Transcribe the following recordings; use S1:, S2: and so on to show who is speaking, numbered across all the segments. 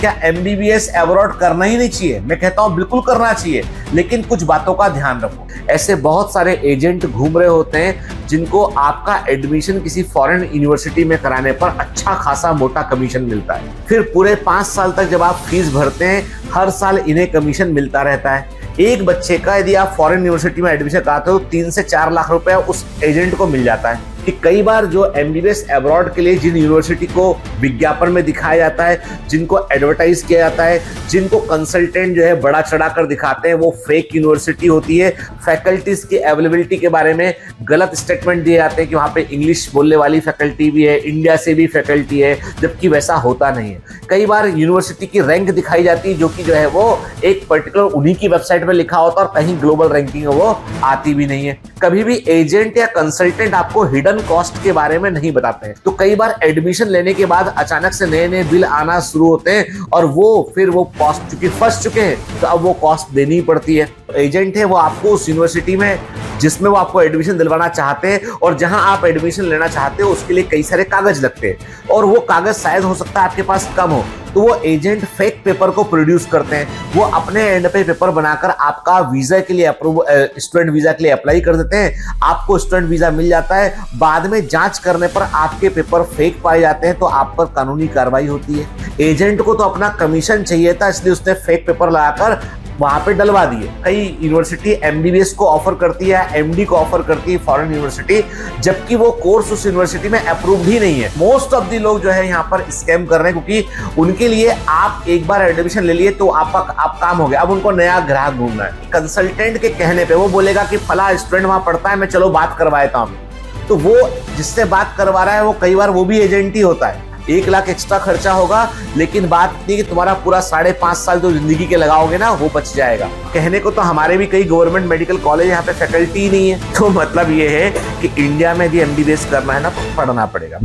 S1: क्या MBBS abroad करना ही नहीं चाहिए? मैं कहता हूं बिल्कुल करना चाहिए, लेकिन कुछ बातों का ध्यान रखो। ऐसे बहुत सारे एजेंट घूम रहे होते हैं जिनको आपका एडमिशन किसी फॉरेन यूनिवर्सिटी में कराने पर अच्छा खासा मोटा कमीशन मिलता है। फिर पूरे 5 साल तक जब आप फीस भरते हैं, हर साल इन्हें कमीशन मिलता रहता है। एक बच्चे का यदि आप फॉरेन यूनिवर्सिटी में एडमिशन कराते हो, 3 से 4 लाख रुपया उस एजेंट को मिल जाता है। कि कई बार जो एमबीबीएस अब्रॉड के लिए जिन यूनिवर्सिटी को विज्ञापन में दिखाया जाता है, जिनको एडवर्टाइज किया जाता है, जिनको कंसल्टेंट जो है बड़ा चढ़ा कर दिखाते हैं, वो फेक यूनिवर्सिटी होती है। फैकल्टीज की अवेलेबिलिटी के बारे में गलत स्टेटमेंट दिए जाते हैं कि वहाँ पे इंग्लिश बोलने वाली फैकल्टी भी है, इंडिया से भी फैकल्टी है, जबकि वैसा होता नहीं है। कई बार यूनिवर्सिटी की रैंक दिखाई जाती है जो कि जो है वो एक पर्टिकुलर उन्हीं की वेबसाइट में लिखा होता है और कहीं ग्लोबल रैंकिंग है वो आती भी नहीं है। कभी भी एजेंट या कंसल्टेंट आपको हिडन कॉस्ट के बारे में नहीं बताते हैं। तो कई बार एडमिशन लेने के बाद अचानक से नए नए बिल आना शुरू होते हैं और फिर वो कॉस्ट चूंकि फंस चुके हैं तो अब वो कॉस्ट देनी पड़ती है। एजेंट है वो आपको उस यूनिवर्सिटी में जिसमें वो आपको एडमिशन दिलवाना चाहते हैं और जहां आप एडमिशन लेना चाहते हो उसके लिए कई सारे कागज लगते हैं और वो कागज शायद हो सकता है आपके पास कम हो, तो वो एजेंट फेक पेपर को प्रोड्यूस करते हैं। वो अपने एंड पे पेपर बनाकर आपका वीजा के लिए स्टूडेंट वीजा के लिए अप्लाई कर देते हैं। आपको स्टूडेंट वीजा मिल जाता है, बाद में जांच करने पर आपके पेपर फेक पाए जाते हैं तो आप पर कानूनी कार्रवाई होती है। एजेंट को तो अपना कमीशन चाहिए था, इसलिए उसने फेक पेपर लगाकर वहां पे डलवा दिए। कई यूनिवर्सिटी एमबीबीएस को ऑफर करती है, एमडी को ऑफर करती है फॉरेन यूनिवर्सिटी, जबकि वो कोर्स उस यूनिवर्सिटी में अप्रूव्ड ही नहीं है। मोस्ट ऑफ दी लोग जो है यहाँ पर स्कैम कर रहे हैं, क्योंकि उनके लिए आप एक बार एडमिशन ले लिए तो आप काम हो गया, अब उनको नया ग्राहक ढूंढना है। कंसल्टेंट के कहने पे वो बोलेगा कि फला स्टूडेंट वहां पढ़ता है, मैं चलो बात करवा देता हूं। तो वो जिससे बात करवा रहा है वो कई बार वो भी एजेंट ही होता है। 1 लाख एक्स्ट्रा खर्चा होगा, लेकिन बात इतनी कि तुम्हारा पूरा 5.5 साल जो जिंदगी के लगाओगे ना वो बच जाएगा। कहने को तो हमारे भी कई गवर्नमेंट मेडिकल कॉलेज यहाँ पे फैकल्टी ही नहीं है। तो मतलब ये है कि इंडिया में यदि एमबीबीएस करना है ना तो पढ़ना पड़ेगा।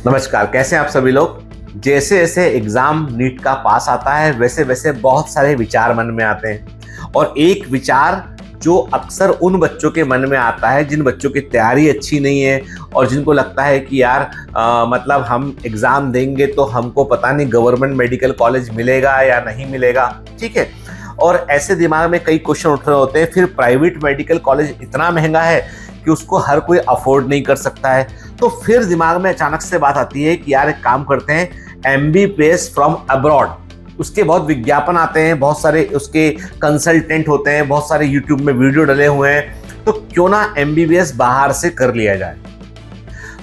S1: नमस्कार, कैसे हैं आप सभी लोग। जैसे जैसे एग्जाम नीट का पास आता है वैसे वैसे बहुत सारे विचार मन में आते हैं, और एक विचार जो अक्सर उन बच्चों के मन में आता है जिन बच्चों की तैयारी अच्छी नहीं है और जिनको लगता है कि यार मतलब हम एग्ज़ाम देंगे तो हमको पता नहीं गवर्नमेंट मेडिकल कॉलेज मिलेगा या नहीं मिलेगा, ठीक है। और ऐसे दिमाग में कई क्वेश्चन उठ रहे होते हैं। फिर प्राइवेट मेडिकल कॉलेज इतना महंगा है कि उसको हर कोई अफोर्ड नहीं कर सकता है। तो फिर दिमाग में अचानक से बात आती है कि यार एक काम करते हैं, एमबीबीएस फ्रॉम अब्रॉड। उसके बहुत विज्ञापन आते हैं, बहुत सारे उसके कंसल्टेंट होते हैं, बहुत सारे यूट्यूब में वीडियो डले हुए हैं, तो क्यों ना एमबीबीएस बाहर से कर लिया जाए।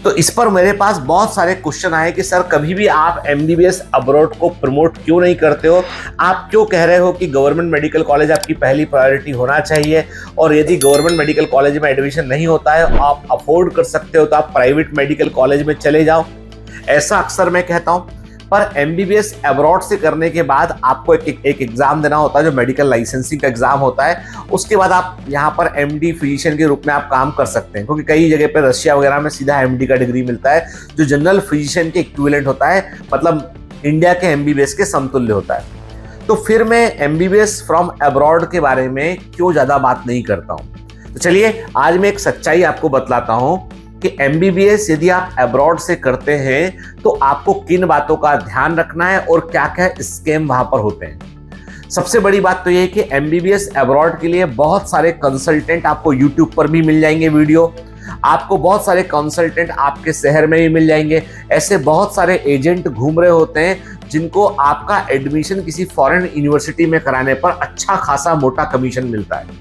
S1: तो इस पर मेरे पास बहुत सारे क्वेश्चन आए कि सर कभी भी आप एमबीबीएस अब्रॉड को प्रमोट क्यों नहीं करते हो। आप क्यों कह रहे हो कि गवर्नमेंट मेडिकल कॉलेज आपकी पहली प्रायोरिटी होना चाहिए, और यदि गवर्नमेंट मेडिकल कॉलेज में एडमिशन नहीं होता है, आप अफोर्ड कर सकते हो तो आप प्राइवेट मेडिकल कॉलेज में चले जाओ। ऐसा अक्सर मैं कहता हूँ। पर एमबीबीएस अब्रॉड से करने के बाद आपको एक एग्जाम देना होता है जो मेडिकल लाइसेंसिंग का एग्जाम होता है। उसके बाद आप यहाँ पर एमडी फिजिशियन के रूप में आप काम कर सकते हैं, क्योंकि कई जगह पर रशिया वगैरह में सीधा एमडी का डिग्री मिलता है जो जनरल फिजिशियन के इक्विवेलेंट होता है, मतलब इंडिया के एमबीबीएस के समतुल्य होता है। तो फिर मैं एमबीबीएस फ्रॉम अब्रॉड के बारे में क्यों ज़्यादा बात नहीं करता हूँ। तो चलिए आज मैं एक सच्चाई आपको बतलाता हूँ कि एमबीबीएस यदि आप अब्रॉड से करते हैं तो आपको किन बातों का ध्यान रखना है और क्या क्या स्कैम वहां पर होते हैं। सबसे बड़ी बात तो यह है कि एमबीबीएस अब्रॉड के लिए बहुत सारे कंसल्टेंट आपको यूट्यूब पर भी मिल जाएंगे वीडियो, आपको बहुत सारे कंसल्टेंट आपके शहर में भी मिल जाएंगे। ऐसे बहुत सारे एजेंट घूम रहे होते हैं जिनको आपका एडमिशन किसी फॉरेन यूनिवर्सिटी में कराने पर अच्छा खासा मोटा कमीशन मिलता है।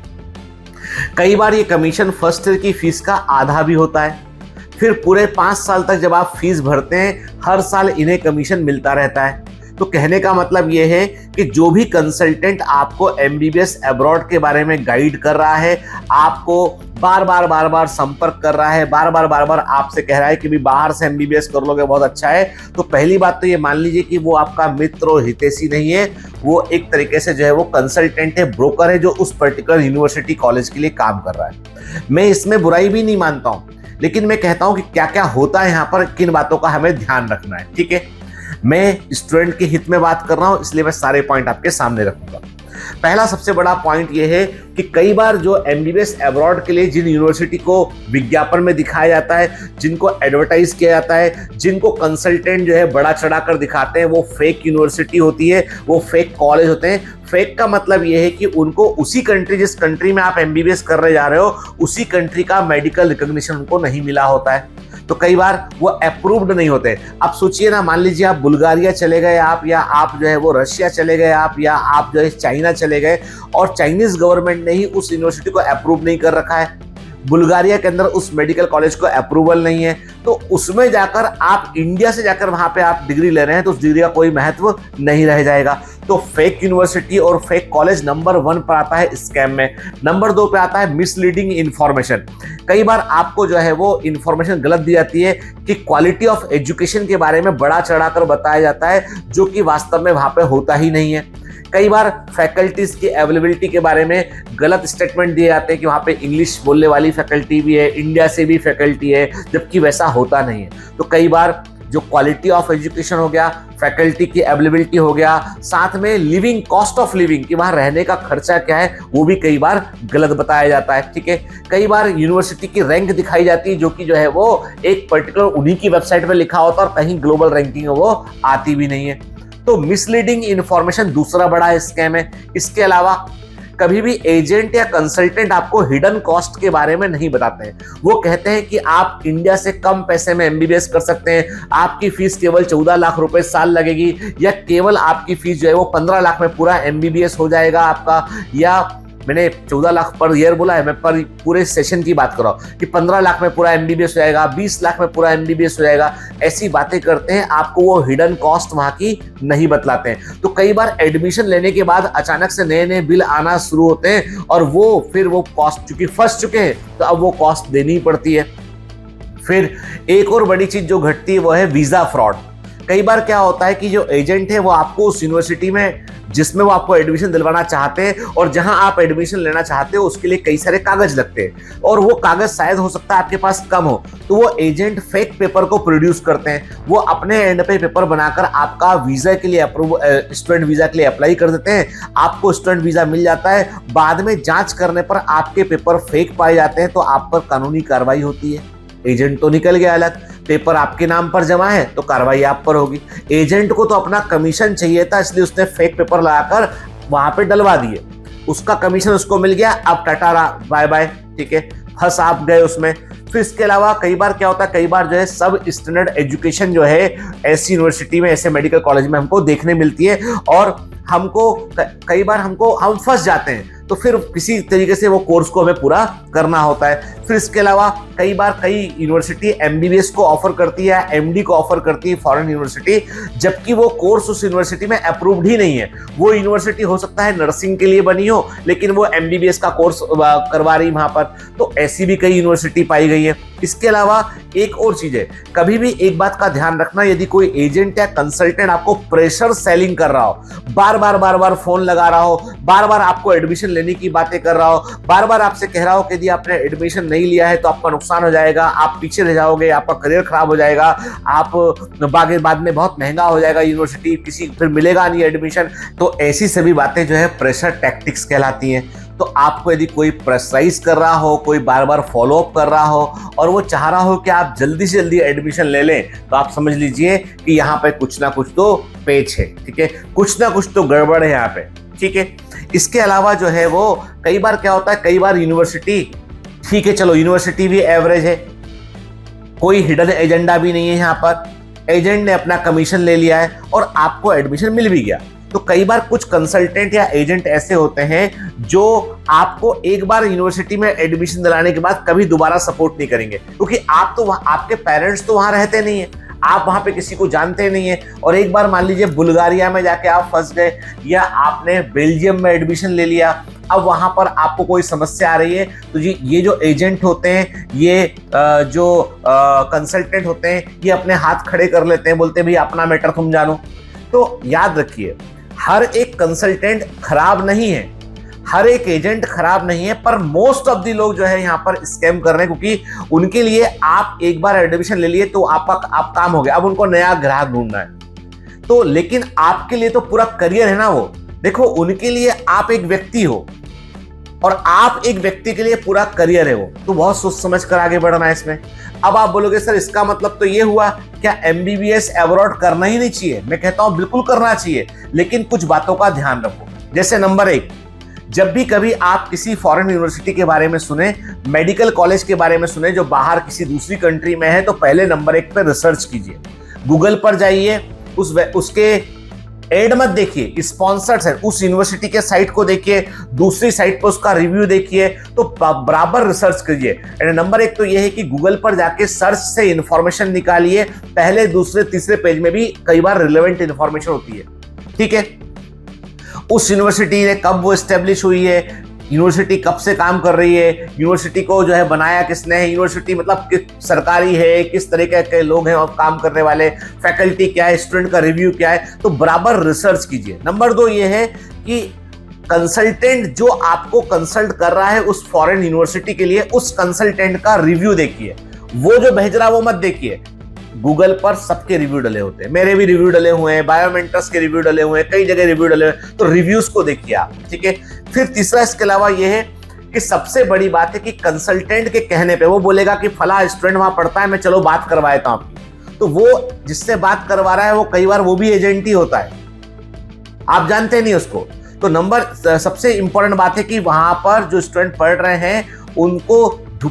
S1: कई बार ये कमीशन फर्स्ट ईयर की फीस का आधा भी होता है। फिर पूरे 5 साल तक जब आप फीस भरते हैं, हर साल इन्हें कमीशन मिलता रहता है। तो कहने का मतलब ये है कि जो भी कंसल्टेंट आपको एमबीबीएस अब्रॉड के बारे में गाइड कर रहा है, आपको बार बार संपर्क कर रहा है, बार बार आपसे कह रहा है कि भी बाहर से एमबीबीएस कर लोगे बहुत अच्छा है, तो पहली बात तो ये मान लीजिए कि वो आपका मित्र और हितैषी नहीं है। वो एक तरीके से जो है वो कंसल्टेंट है, ब्रोकर है, जो उस पर्टिकुलर यूनिवर्सिटी कॉलेज के लिए काम कर रहा है। मैं इसमें बुराई भी नहीं मानता हूँ, लेकिन मैं कहता हूं कि क्या क्या होता है यहाँ पर, किन बातों का हमें ध्यान रखना है, ठीक है। मैं स्टूडेंट के हित में बात कर रहा हूं, इसलिए मैं सारे पॉइंट आपके सामने रखूंगा। पहला सबसे बड़ा पॉइंट ये है कि कई बार जो एमबीबीएस अब्रॉड के लिए जिन यूनिवर्सिटी को विज्ञापन में दिखाया जाता है, जिनको एडवर्टाइज किया जाता है, जिनको कंसल्टेंट जो है बड़ा चढ़ाकर दिखाते हैं, वो फेक यूनिवर्सिटी होती है, वो फेक कॉलेज होते हैं। फेक का मतलब ये है कि उनको उसी कंट्री, जिस कंट्री में आप एमबीबीएस करने जा रहे हो, उसी कंट्री का मेडिकल रिकॉग्निशन उनको नहीं मिला होता है, तो कई बार वो अप्रूव्ड नहीं होते। अब सोचिए ना, मान लीजिए आप बुल्गारिया चले गए आप, या आप जो है वो रशिया चले गए आप, या आप जो है चाइना चले गए और चाइनीज गवर्नमेंट ने ही उस यूनिवर्सिटी को अप्रूव नहीं कर रखा है, बुल्गारिया के अंदर उस मेडिकल कॉलेज को अप्रूवल नहीं है, तो उसमें जाकर आप इंडिया से जाकर वहां पे आप डिग्री ले रहे हैं, तो उस डिग्री का कोई महत्व नहीं रह जाएगा। तो फेक यूनिवर्सिटी और फेक कॉलेज नंबर 1 पर आता है स्कैम में। नंबर 2 पे आता है मिसलीडिंग इंफॉर्मेशन। कई बार आपको जो है वो इंफॉर्मेशन गलत दी जाती है कि क्वालिटी ऑफ एजुकेशन के बारे में बड़ा चढ़ाकर बताया जाता है, जो कि वास्तव में वहां पे होता ही नहीं है। कई बार फैकल्टीज की अवेलेबिलिटी के बारे में गलत स्टेटमेंट दिए जाते हैं कि वहाँ पे इंग्लिश बोलने वाली फैकल्टी भी है, इंडिया से भी फैकल्टी है, जबकि वैसा होता नहीं है। तो कई बार जो क्वालिटी ऑफ एजुकेशन हो गया, फैकल्टी की अवेलेबिलिटी हो गया, साथ में लिविंग कॉस्ट ऑफ लिविंग कि वहाँ रहने का खर्चा क्या है, वो भी कई बार गलत बताया जाता है। ठीक है, कई बार यूनिवर्सिटी की रैंक दिखाई जाती है, जो कि जो है वो एक पर्टिकुलर उन्हीं की वेबसाइट पर लिखा होता है और कहीं ग्लोबल रैंकिंग है वो आती भी नहीं है। तो मिसलीडिंग इंफॉर्मेशन दूसरा बड़ा स्कैम है। इसके अलावा कभी भी एजेंट या कंसल्टेंट आपको हिडन कॉस्ट के बारे में नहीं बताते हैं। वो कहते हैं कि आप इंडिया से कम पैसे में एमबीबीएस कर सकते हैं, आपकी फीस केवल 14 लाख रुपए साल लगेगी, या केवल आपकी फीस जो है वो 15 लाख में पूरा एमबीबीएस हो जाएगा आपका, या मैंने 14 लाख पर ईयर बोला है, मैं पर पूरे सेशन की बात कर रहा हूँ कि 15 लाख में पूरा एमबीबीएस हो जाएगा, 20 लाख में पूरा एमबीबीएस हो जाएगा। ऐसी बातें करते हैं, आपको वो हिडन कॉस्ट वहाँ की नहीं बतलाते हैं। तो कई बार एडमिशन लेने के बाद अचानक से नए नए बिल आना शुरू होते हैं और वो फिर वो कॉस्ट, चूंकि फंस चुके हैं तो अब वो कॉस्ट देनी पड़ती है। फिर एक और बड़ी चीज जो घटती है वो है वीजा फ्रॉड। कई बार क्या होता है कि जो एजेंट है वो आपको उस यूनिवर्सिटी में जिसमें वो आपको एडमिशन दिलवाना चाहते हैं और जहां आप एडमिशन लेना चाहते हो उसके लिए कई सारे कागज लगते हैं, और वो कागज शायद हो सकता है आपके पास कम हो, तो वो एजेंट फेक पेपर को प्रोड्यूस करते हैं। वो अपने एंड पे पेपर बनाकर आपका वीजा के लिए अप्रूव, स्टूडेंट वीजा के लिए अप्लाई कर देते हैं, आपको स्टूडेंट वीजा मिल जाता है। बाद में जांच करने पर आपके पेपर फेक पाए जाते हैं तो आप पर कानूनी कार्रवाई होती है। एजेंट तो निकल गया अलग, पेपर आपके नाम पर जमा है तो कार्रवाई आप पर होगी। एजेंट को तो अपना कमीशन चाहिए था, इसलिए उसने फेक पेपर लगाकर वहां पे डलवा दिए, उसका कमीशन उसको मिल गया, अब टाटा बाय बाय। ठीक है, फंस आप गए उसमें। फिर इसके अलावा कई बार क्या होता है, कई बार जो है सब स्टैंडर्ड एजुकेशन जो है ऐसी यूनिवर्सिटी में, ऐसे मेडिकल कॉलेज में हमको देखने मिलती है, और हमको कई बार हम फंस जाते हैं, तो फिर किसी तरीके से वो कोर्स को हमें पूरा करना होता है। फिर इसके अलावा कई बार कई यूनिवर्सिटी एमबीबीएस को ऑफर करती है, एमडी को ऑफर करती है फॉरेन यूनिवर्सिटी, जबकि वो कोर्स उस यूनिवर्सिटी में अप्रूव्ड ही नहीं है। वो यूनिवर्सिटी हो सकता है नर्सिंग के लिए बनी हो, लेकिन वो एमबीबीएस का कोर्स करवा रही वहां पर, तो ऐसी भी कई यूनिवर्सिटी पाई गई है। इसके अलावा एक और चीज है, कभी भी एक बात का ध्यान रखना, यदि कोई एजेंट या कंसल्टेंट आपको प्रेशर सेलिंग कर रहा हो, बार बार फोन लगा रहा हो, बार बार आपको एडमिशन लेने की बातें कर रहा हो, बार बार आपसे कह रहा हो कि यदि आपने एडमिशन नहीं लिया है तो आपका नुकसान हो जाएगा, आप पीछे रह जाओगे, आपका करियर खराब हो जाएगा, आप बाद में बहुत महंगा हो जाएगा यूनिवर्सिटी, किसी फिर मिलेगा नहीं एडमिशन, तो ऐसी सभी बातें जो है प्रेशर टैक्टिक्स कहलाती हैं। तो आपको यदि कोई प्रेशराइज कर रहा हो, कोई बार बार फॉलो अप कर रहा हो और वो चाह रहा हो कि आप जल्दी से जल्दी एडमिशन ले लें, तो आप समझ लीजिए कि यहाँ पे कुछ ना कुछ तो पेच है। ठीक है, कुछ ना कुछ तो गड़बड़ है यहाँ पे। ठीक है, इसके अलावा जो है वो कई बार क्या होता है, कई बार यूनिवर्सिटी, ठीक है चलो यूनिवर्सिटी भी एवरेज है, कोई हिडन एजेंडा भी नहीं है यहाँ पर, एजेंट ने अपना कमीशन ले लिया है और आपको एडमिशन मिल भी गया। तो कई बार कुछ कंसल्टेंट या एजेंट ऐसे होते हैं जो आपको एक बार यूनिवर्सिटी में एडमिशन दिलाने के बाद कभी दोबारा सपोर्ट नहीं करेंगे, क्योंकि आप तो आपके पेरेंट्स तो वहां रहते नहीं है, आप वहां पे किसी को जानते नहीं है, और एक बार मान लीजिए बुल्गारिया में जाके आप फंस गए या आपने बेल्जियम में एडमिशन ले लिया, अब वहां पर आपको कोई समस्या आ रही है, तो जी ये जो एजेंट होते हैं, ये जो कंसल्टेंट होते हैं, ये अपने हाथ खड़े कर लेते हैं, बोलते हैं भाई अपना मैटर तुम जानो। तो याद रखिए, हर एक कंसल्टेंट खराब नहीं है, हर एक एजेंट खराब नहीं है, पर मोस्ट ऑफ द लोग जो है यहाँ पर स्कैम कर रहे हैं, क्योंकि उनके लिए आप एक बार एडमिशन ले लिए तो आप काम हो गया, अब उनको नया ग्राहक ढूंढना है। तो लेकिन आपके लिए तो पूरा करियर है ना वो, देखो, उनके लिए आप एक व्यक्ति हो और आप एक व्यक्ति के लिए पूरा करियर है वो, तो बहुत सोच समझ कर आगे बढ़ना है इसमें। अब आप बोलोगे सर इसका मतलब तो ये हुआ क्या एमबीबीएस अब्रॉड करना ही नहीं चाहिए? मैं कहता हूं बिल्कुल करना चाहिए, लेकिन कुछ बातों का ध्यान रखो। जैसे नंबर 1, जब भी कभी आप किसी फॉरेन यूनिवर्सिटी के बारे में सुने, मेडिकल कॉलेज के बारे में सुने जो बाहर किसी दूसरी कंट्री में है, तो पहले नंबर 1 पे रिसर्च कीजिए। गूगल पर जाइए, उसके एड मत देखिए, स्पॉन्सर्ड है, उस यूनिवर्सिटी के साइट को देखिए, दूसरी साइट पर उसका रिव्यू देखिए, तो बराबर रिसर्च कीजिए। नंबर 1 तो यह है कि गूगल पर जाके सर्च से इंफॉर्मेशन निकालिए, पहले दूसरे तीसरे पेज में भी कई बार रिलेवेंट इंफॉर्मेशन होती है। ठीक है, उस यूनिवर्सिटी ने कब वो एस्टेब्लिश हुई है, यूनिवर्सिटी कब से काम कर रही है, यूनिवर्सिटी को जो है बनाया किसने है, यूनिवर्सिटी मतलब सरकारी है, किस तरीके के लोग हैं और काम करने वाले, फैकल्टी क्या है, स्टूडेंट का रिव्यू क्या है, तो बराबर रिसर्च कीजिए। नंबर 2 ये है कि कंसल्टेंट जो आपको कंसल्ट कर रहा है उस फॉरेन यूनिवर्सिटी के लिए, उस कंसल्टेंट का रिव्यू देखिए। वो जो भेज रहा है वो मत देखिए। गूगल पर सबके रिव्यू डले होते हैं, मेरे भी रिव्यू डले हुए हैं, बायोमेंटर्स के रिव्यू डले हुए हैं, कई जगह रिव्यू डले हुए हैं, तो रिव्यूज को देखिए आप। ठीक है, फिर तीसरा इसके अलावा यह है कि सबसे बड़ी बात है कि कंसल्टेंट के कहने पे वो बोलेगा कि फला स्टूडेंट वहां पढ़ता है, मैं चलो बात करवा देता हूं आपकी, तो वो जिससे बात करवा रहा है वो कई बार वो भी एजेंट ही होता है, आप जानते नहीं उसको। तो सबसे इंपॉर्टेंट बात है कि वहां पर जो स्टूडेंट पढ़ रहे हैं उनको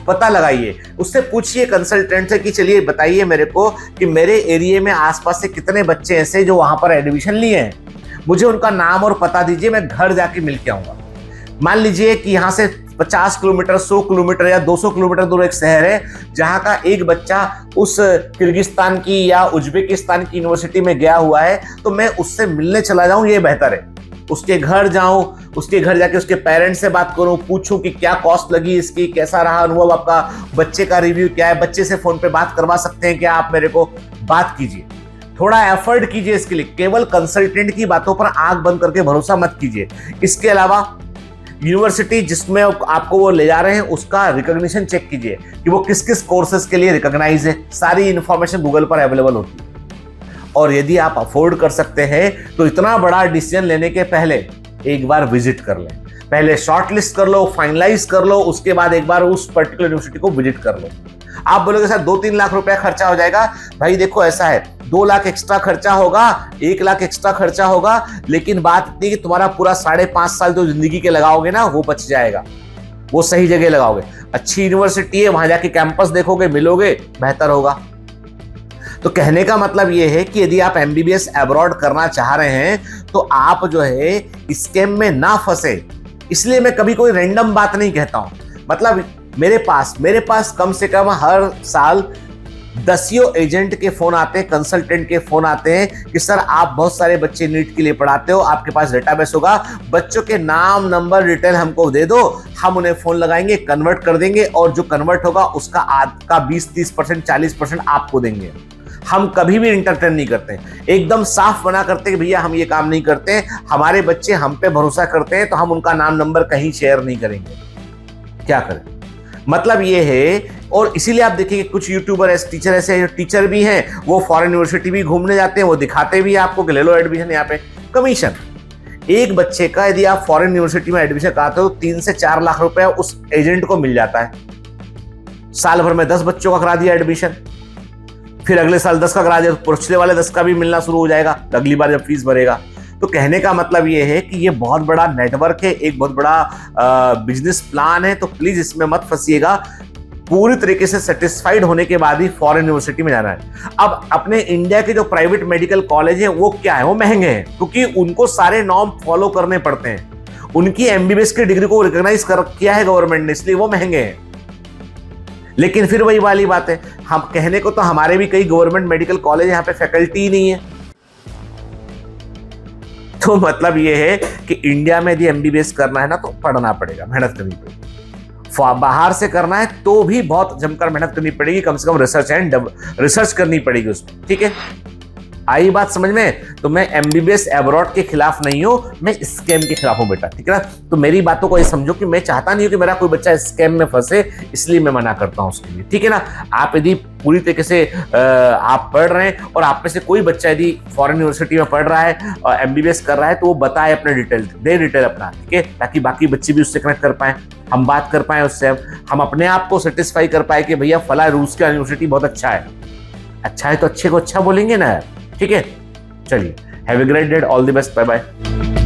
S1: पता लगाइए, उससे पूछिए कंसल्टेंट से कि चलिए बताइए मेरे को कि मेरे एरिया में आसपास से कितने बच्चे ऐसे जो वहां पर एडमिशन लिए हैं, मुझे उनका नाम और पता दीजिए, मैं घर जाके मिल के आऊंगा। मान लीजिए कि यहाँ से 50 किलोमीटर, 100 किलोमीटर या 200 किलोमीटर दूर एक शहर है जहां का एक बच्चा उस किर्गिस्तान की या उज्बेकिस्तान की यूनिवर्सिटी में गया हुआ है, तो मैं उससे मिलने चला जाऊं, ये बेहतर है। उसके घर जाऊं, उसके घर जाके उसके पेरेंट्स से बात करूं, पूछूं कि क्या कॉस्ट लगी इसकी, कैसा रहा अनुभव आपका, बच्चे का रिव्यू क्या है, बच्चे से फोन पे बात करवा सकते हैं क्या आप, मेरे को बात कीजिए, थोड़ा एफर्ट कीजिए इसके लिए। केवल कंसल्टेंट की बातों पर आंख बंद करके भरोसा मत कीजिए। इसके अलावा यूनिवर्सिटी जिसमें आपको वो ले जा रहे हैं उसका रिकॉग्निशन चेक कीजिए कि वो किस किस कोर्सेज के लिए रिकॉग्नाइज है, सारी इंफॉर्मेशन गूगल पर अवेलेबल होती है। और यदि आप अफोर्ड कर सकते हैं तो इतना बड़ा डिसीजन लेने के पहले एक बार विजिट कर लें, पहले शॉर्ट लिस्ट कर लो, फाइनलाइज कर लो, उसके बाद एक बार उस पर्टिकुलर यूनिवर्सिटी को विजिट कर लो। आप बोलोगे सर 2-3 लाख रुपया खर्चा हो जाएगा, भाई देखो ऐसा है 2 लाख एक्स्ट्रा खर्चा होगा, 1 लाख एक्स्ट्रा खर्चा होगा, लेकिन बात इतनी कि तुम्हारा पूरा 5.5 साल जो जिंदगी के लगाओगे ना वो बच जाएगा, वो सही जगह लगाओगे, अच्छी यूनिवर्सिटी है, वहां जाके कैंपस देखोगे, मिलोगे, बेहतर होगा। तो कहने का मतलब ये है कि यदि आप एमबीबीएस अब्रॉड करना चाह रहे हैं तो आप जो है स्कैम में ना फंसे, इसलिए मैं कभी कोई रैंडम बात नहीं कहता हूं। मतलब मेरे पास कम से कम हर साल 10 एजेंट के फोन आते हैं, कंसल्टेंट के फोन आते हैं कि सर आप बहुत सारे बच्चे नीट के लिए पढ़ाते हो, आपके पास डेटाबेस होगा, बच्चों के नाम नंबर डिटेल हमको दे दो, हम उन्हें फोन लगाएंगे, कन्वर्ट कर देंगे, और जो कन्वर्ट होगा उसका आधा 20-30%, 40% आपको देंगे। हम कभी भी इंटरटेन नहीं करते, एकदम साफ मना करते कि भैया हम ये काम नहीं करते, हमारे बच्चे हम पे भरोसा करते हैं तो हम उनका नाम नंबर कहीं शेयर नहीं करेंगे। क्या करें, मतलब ये है। और इसीलिए आप देखिए कुछ यूट्यूबर ऐसे टीचर ऐसे टीचर भी हैं, वो फॉरेन यूनिवर्सिटी भी घूमने जाते हैं, वो दिखाते भी हैं आपको कि ले लो एडमिशन, यहाँ पे कमीशन। एक बच्चे का यदि आप फॉरेन यूनिवर्सिटी में एडमिशन कराते हो 3 से 4 लाख रुपया उस एजेंट को मिल जाता है। साल भर में 10 बच्चों का करा दिया एडमिशन, फिर अगले साल 10 का करा दिया, तो पिछले वाले 10 का भी मिलना शुरू हो जाएगा अगली बार जब फीस भरेगा। तो कहने का मतलब ये है कि ये बहुत बड़ा नेटवर्क है, एक बहुत बड़ा बिजनेस प्लान है, तो प्लीज इसमें मत फंसिएगा। पूरी तरीके से सेटिस्फाइड होने के बाद ही फॉरेन यूनिवर्सिटी में जाना है। अब अपने इंडिया के जो प्राइवेट मेडिकल कॉलेज हैं वो क्या है, वो महंगे हैं क्योंकि उनको सारे नॉर्म फॉलो करने पड़ते हैं, उनकी एमबीबीएस की डिग्री को रिकॉग्नाइज किया है गवर्नमेंट ने, इसलिए वो महंगे हैं। लेकिन फिर वही वाली बात है, हम कहने को तो हमारे भी कई गवर्नमेंट मेडिकल कॉलेज यहाँ पे फैकल्टी ही नहीं है। तो मतलब ये है कि इंडिया में यदि एमबीबीएस करना है ना तो पढ़ना पड़ेगा, मेहनत करनी पड़ेगी। बाहर से करना है तो भी बहुत जमकर मेहनत करनी पड़ेगी, कम से कम रिसर्च करनी पड़ेगी उसमें। ठीक है, आई बात समझ में? तो मैं एमबीबीएस अब्रॉड के खिलाफ नहीं हूं, मैं स्कैम के खिलाफ हूं बेटा, ठीक है ना? तो मेरी बातों को ये समझो कि मैं चाहता नहीं हूं कि मेरा कोई बच्चा स्कैम में फंसे, इसलिए मैं मना करता हूं उसके लिए, ठीक है ना? आप यदि पूरी तरीके से आप पढ़ रहे हैं और आप में से कोई बच्चा यदि फॉरेन यूनिवर्सिटी में पढ़ रहा है और एमबीबीएस कर रहा है, तो वो बताए अपने डिटेल अपना, ठीक है, ताकि बाकी बच्चे भी उससे कनेक्ट कर पाए, हम बात कर पाए उससे, हम अपने आप को सेटिस्फाई कर पाए कि भैया फला रूस का यूनिवर्सिटी बहुत अच्छा है तो अच्छे को अच्छा बोलेंगे ना, ठीक है? चलिए, have a great day, all the best, bye bye.